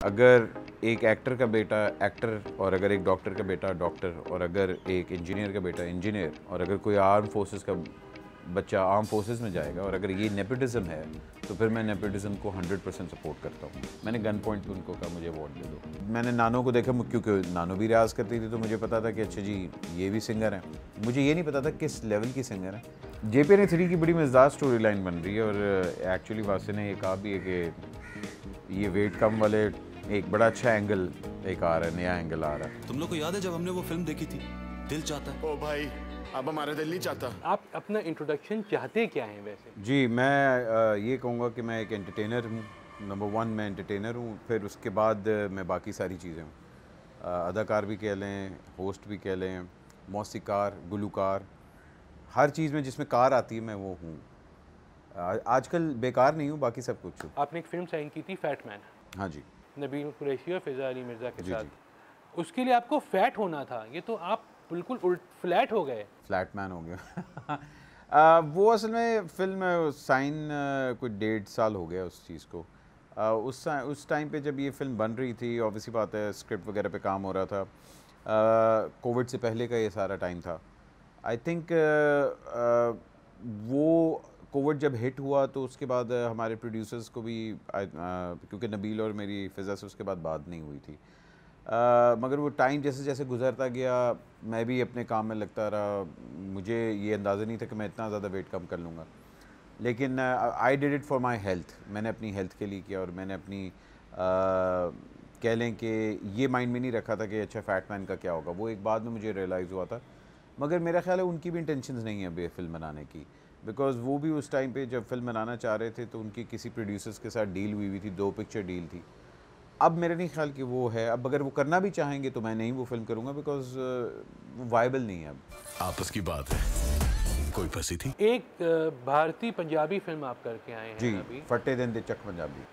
अगर एक एक्टर का बेटा एक्टर, और अगर एक डॉक्टर का बेटा डॉक्टर, और अगर एक इंजीनियर का बेटा इंजीनियर, और अगर कोई आर्म फोर्सेस का बच्चा आर्म फोर्सेस में जाएगा, और अगर ये नेपोटिज्म है, तो फिर मैं नेपोटिज्म को 100% सपोर्ट करता हूँ। मैंने गन पॉइंट पे उनको कहा मुझे अवार्ड दे दो। मैंने नानो को देखा, क्योंकि नानो भी रियाज़ करती थी, तो मुझे पता था कि अच्छा जी ये भी सिंगर हैं। मुझे ये नहीं पता था किस लेवल की सिंगर है। JPNA 3 की बड़ी मज़ेदार स्टोरी लाइन बन रही है, और एक्चुअली वासे ने ये कहा भी है कि ये वेट कम वाले एक बड़ा अच्छा एंगल एक आ रहा है, नया एंगल आ रहा है। तुम लोग को याद है जब हमने वो फिल्म देखी थी, दिल चाहता है? ओ भाई, अब हमारा दिल नहीं चाहता। आप अपना इंट्रोडक्शन चाहते क्या हैं वैसे? जी, मैं ये कहूँगा कि मैं एक एंटरटेनर हूँ। नंबर 1 मैं एंटरटेनर हूँ, फिर उसके बाद मैं बाकी सारी चीज़ें हूँ। अदाकार भी कह लें, होस्ट भी कह लें, मौसीकार, गुलूकार, हर चीज़ में जिसमें कार आती है मैं वो हूँ। आजकल बेकार नहीं हूँ, बाकी सब कुछ हूँ। आपने एक फिल्म साइन की थी फैट मैन, हाँ जी। नबील कुरैशी और फिजा अली मिर्ज़ा के जी, साथ। जी। उसके लिए आपको फैट होना था, ये तो आप बिल्कुल उल्ट फ्लैट हो गए। फ्लैट मैन हो गया। वो असल में फ़िल्म साइन कोई 1.5 साल हो गया उस चीज़ को। उस टाइम पे जब ये फ़िल्म बन रही थी, ऑब्वियसली बात है स्क्रिप्ट वगैरह पे काम हो रहा था। कोविड से पहले का ये सारा टाइम था। आई थिंक वो कोविड जब हिट हुआ तो उसके बाद हमारे प्रोड्यूसर्स को भी क्योंकि नबील और मेरी फ़िज़ा से उसके बाद बात नहीं हुई थी। मगर वो टाइम जैसे जैसे गुजरता गया, मैं भी अपने काम में लगता रहा। मुझे ये अंदाज़ा नहीं था कि मैं इतना ज़्यादा वेट कम कर लूँगा, लेकिन I did it for my health. मैंने अपनी हेल्थ के लिए किया, और मैंने अपनी कह लें कि ये माइंड में नहीं रखा था कि अच्छा फैट मैन का क्या होगा। वो एक बाद में मुझे रियलाइज़ हुआ था। मगर मेरा ख्याल है उनकी भी इंटेंशंस नहीं है अभी फिल्म बनाने की, बिकॉज़ वो भी उस टाइम पे जब फिल्म बनाना चाह रहे थे तो उनकी किसी प्रोड्यूसर्स के साथ डील हुई थी, 2 पिक्चर डील थी। अब मेरा नहीं ख्याल कि वो है। अब अगर वो करना भी चाहेंगे तो मैं नहीं वो फिल्म करूँगा, बिकॉज़ वो वायबल नहीं है अब। आपस की बात है, कोई फंसी थी? एक भारतीय पंजाबी फिल्म आप करके आए जी, हैं अभी, फटे दिन दे चक पंजाबी।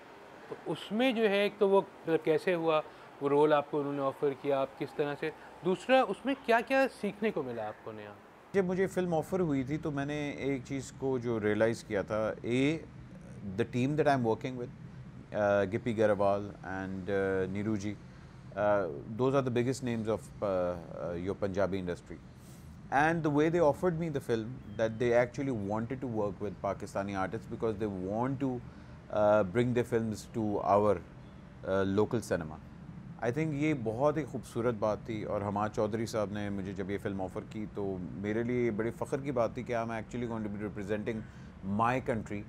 तो उसमें जो है एक तो वो मतलब कैसे हुआ, वो रोल आपको उन्होंने ऑफ़र किया, आप किस तरह से, दूसरा उसमें क्या-क्या सीखने को मिला आपको नया? जब मुझे फ़िल्म ऑफ़र हुई थी तो मैंने एक चीज़ को जो रियलाइज़ किया था, the team that I am working with, Gippy Grewal and Neeru ji, those are the biggest names of your Punjabi industry, and the way they offered me the film, that they actually wanted to work with Pakistani artists because they want to bring their films to our local cinema. I think ये बहुत ही खूबसूरत बात थी। और हमाद चौधरी साहब ने मुझे जब ये फ़िल्म ऑफ़र की तो मेरे लिए बड़ी फ़ख्र की बात थी कि I am actually going to be representing my country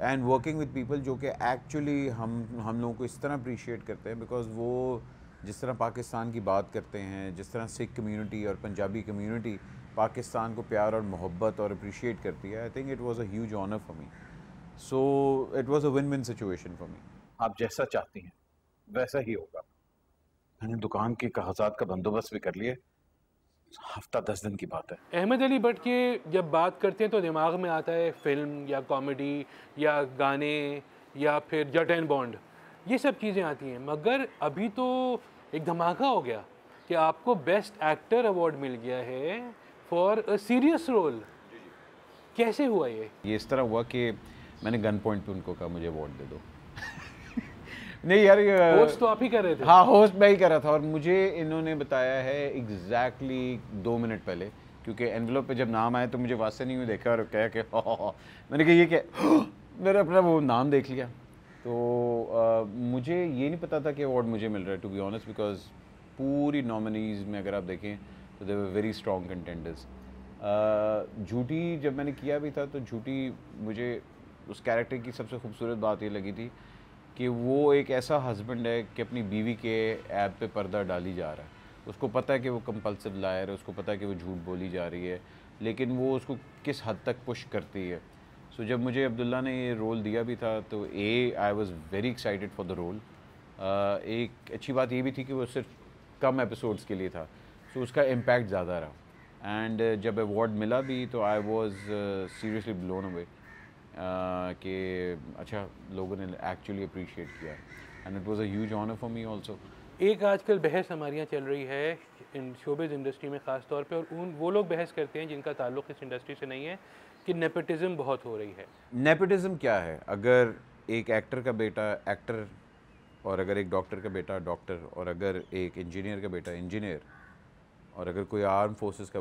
and working with people जो कि एक्चुअली हम लोगों को इस तरह अप्रिशिएट करते हैं, बिकॉज़ वो जिस तरह पाकिस्तान की बात करते हैं, जिस तरह सिख कम्युनिटी और पंजाबी कम्युनिटी पाकिस्तान को प्यार और मोहब्बत और अप्रिशिएट करती है, I think it was a huge honour for me. So it was a win win situation for me. आप जैसा चाहती हैं वैसा ही होगा। मैंने दुकान के कागजात का बंदोबस्त भी कर लिए, हफ्ता 10 दिन की बात है। अहमद अली बट के जब बात करते हैं तो दिमाग में आता है फिल्म या कॉमेडी या गाने या फिर जट एंड बॉन्ड, ये सब चीज़ें आती हैं। मगर अभी तो एक धमाका हो गया कि आपको बेस्ट एक्टर अवार्ड मिल गया है फॉर अ सीरियस रोल। कैसे हुआ ये? ये इस तरह हुआ कि मैंने गन पॉइंट पे उनको कहा मुझे अवार्ड दे दो। नहीं यार, होस्ट तो आप ही कर रहे थे। हाँ, होस्ट मैं ही कर रहा था, और मुझे इन्होंने बताया है एग्जैक्टली 2 मिनट पहले, क्योंकि एनवलप पे जब नाम आया तो मुझे वास्ते नहीं हुई, देखा और कहा कि मैंने कहा ये क्या, मैंने अपना वो नाम देख लिया। तो मुझे ये नहीं पता था कि अवार्ड मुझे मिल रहा है, टू बी ऑनेस्ट, बिकॉज पूरी नॉमिनीज़ में अगर आप देखें तो दे वर वेरी स्ट्रॉन्ग कंटेंडर्स। झूठी जब मैंने किया भी था तो झूठी मुझे उस कैरेक्टर की सबसे खूबसूरत बात ये लगी थी कि वो एक ऐसा हस्बैंड है कि अपनी बीवी के ऐप पे पर्दा डाली जा रहा है। उसको पता है कि वो कंपल्सिव लायर है, उसको पता है कि वो झूठ बोली जा रही है, लेकिन वो उसको किस हद तक पुश करती है। सो जब मुझे अब्दुल्ला ने ये रोल दिया भी था तो I was very excited for the role. एक अच्छी बात ये भी थी कि वो सिर्फ कम एपिसोड्स के लिए था, सो उसका इम्पैक्ट ज़्यादा रहा। एंड जब अवार्ड मिला भी तो I was seriously blown away कि अच्छा लोगों ने एक्चुअली अप्रिशिएट किया, and it was a huge honour for me also. एक आजकल बहस हमारे यहाँ चल रही है इन शोबिज़ इंडस्ट्री में ख़ास तौर पे, और वो लोग बहस करते हैं जिनका ताल्लुक़ इस इंडस्ट्री से नहीं है, कि नेपोटिज़म बहुत हो रही है। नेपोटिज्म क्या है? अगर एक एक्टर का बेटा एक्टर, और अगर एक डॉक्टर का बेटा डॉक्टर, और अगर एक इंजीनियर का बेटा इंजीनियर, और अगर कोई आर्म फोर्सेस का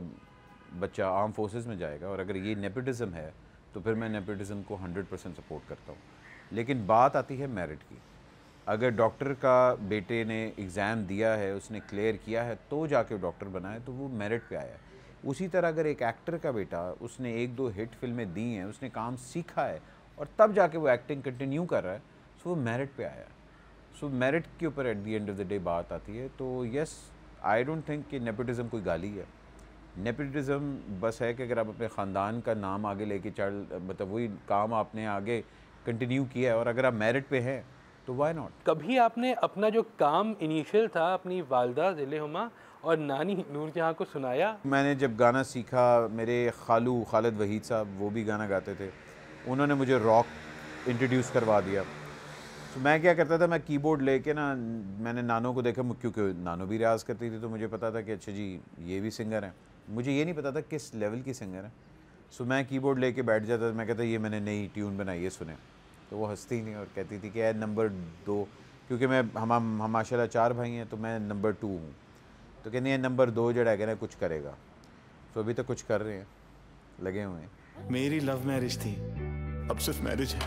बच्चा आर्म फोर्सेस में जाएगा, और अगर ये नेपोटिज्म है तो फिर मैं नेपोटिज्म को 100% सपोर्ट करता हूँ। लेकिन बात आती है मेरिट की। अगर डॉक्टर का बेटे ने एग्ज़ाम दिया है, उसने क्लियर किया है, तो जाके डॉक्टर बना है, तो वो मेरिट पे आया है। उसी तरह अगर एक एक्टर का बेटा, उसने 1-2 हिट फिल्में दी हैं, उसने काम सीखा है और तब जाके वो एक्टिंग कंटिन्यू कर रहा है, सो वो मेरिट पे आया है। सो मेरिट के ऊपर at the end of the day बात आती है। तो यस, आई डोंट थिंक कि नेपोटिज्म कोई गाली है। नेपोटिज्म बस है कि अगर आप अपने ख़ानदान का नाम आगे लेके चल, मतलब वही काम आपने आगे कंटिन्यू किया है, और अगर आप मेरिट पे हैं तो वाई नॉट। कभी आपने अपना जो काम इनिशियल था अपनी वालदा ज़िले-हुमा और नानी नूरजहाँ को सुनाया? मैंने जब गाना सीखा, मेरे खालू खालिद वहीद साहब वो भी गाना गाते थे, उन्होंने मुझे रॉक इंट्रोड्यूस करवा दिया। तो मैं क्या करता था, मैं कीबोर्ड लेके ना, मैंने नानों को देखा, क्योंकि नानों भी रियाज़ करती थी, तो मुझे पता था कि अच्छा जी ये भी सिंगर हैं। मुझे ये नहीं पता था किस लेवल की सिंगर है। सो मैं कीबोर्ड लेके बैठ जाता था, मैं कहता ये मैंने नई ट्यून बनाई है, सुने। तो वो हंसती थी और कहती थी कि यार नंबर 2, क्योंकि हम माशाल्लाह 4 भाई हैं, तो मैं नंबर 2 हूँ। तो कहती है नंबर 2 जड़ा है ना कुछ करेगा। तो अभी तक कुछ कर रहे हैं, लगे हुए हैं। मेरी लव मैरिज थी, अब सिर्फ मैरिज है।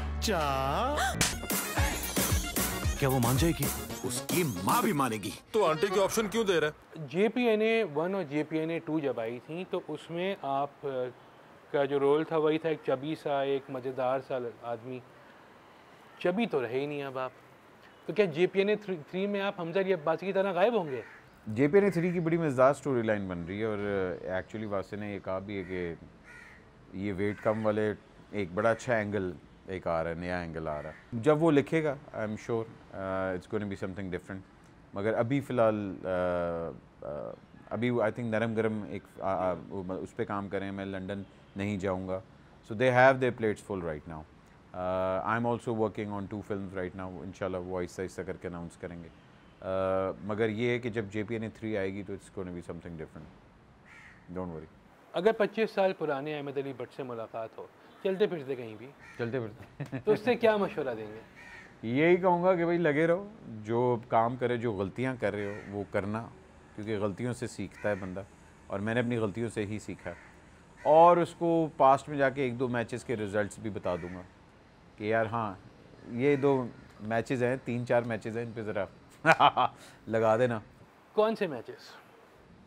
क्या वो मान जाएगी? उसकी माँ भी मानेगी। तो आंटी के ऑप्शन क्यों दे रहा है? JPNA 1 और JPNA 2 जब आई थी तो उसमें आप का जो रोल था वही था एक चबी सा, एक मज़ेदार सा आदमी। चबी तो रहे ही नहीं अब आप। तो क्या JPNA 3 में आप हमजा अब्बासी की तरह गायब होंगे? JPNA 3 की बड़ी मज़ेदार स्टोरी लाइन बन रही है, और एक्चुअली वासे ने ये कहा भी है कि ये वेट कम वाले एक बड़ा अच्छा एंगल एक आ रहा है, नया एंगल आ रहा है। जब वो लिखेगा I am sure it's going to be something different. मगर अभी फ़िलहाल अभी आई थिंक नरम गरम एक उस पर काम करें। मैं लंदन नहीं जाऊंगा, so they have their plates full right now. I am also working on 2 films right now, इंशाल्लाह वो आहिस्ता आहिस्ता करके अनाउंस करेंगे। मगर ये है कि जब JPNA 3 आएगी तो it's going to be something different, don't worry. अगर 25 साल पुराने अहमद अली भट्ट से मुलाकात हो, चलते फिरते कहीं भी, चलते फिरते तो उससे क्या मशवरा देंगे? यही कहूँगा कि भाई लगे रहो, जो काम करे, जो गलतियाँ कर रहे हो वो करना, क्योंकि गलतियों से सीखता है बंदा, और मैंने अपनी गलतियों से ही सीखा है। और उसको पास्ट में जाके 1-2 मैचेस के रिज़ल्ट्स भी बता दूंगा कि यार हाँ ये 2 मैचेस हैं, 3-4 मैचेस हैं, इन पे ज़रा लगा देना। कौन से matches?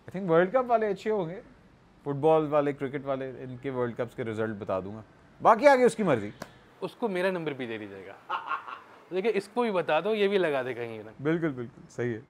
I think world cup वाले अच्छे होंगे, फुटबॉल वाले, क्रिकेट वाले, इनके वर्ल्ड कप्स के रिज़ल्ट बता दूंगा। बाकी आगे उसकी मर्ज़ी। उसको मेरा नंबर भी दे दीजिएगा। देखिए इसको भी बता दो, ये भी लगा दे कहीं ना। बिल्कुल बिल्कुल सही है।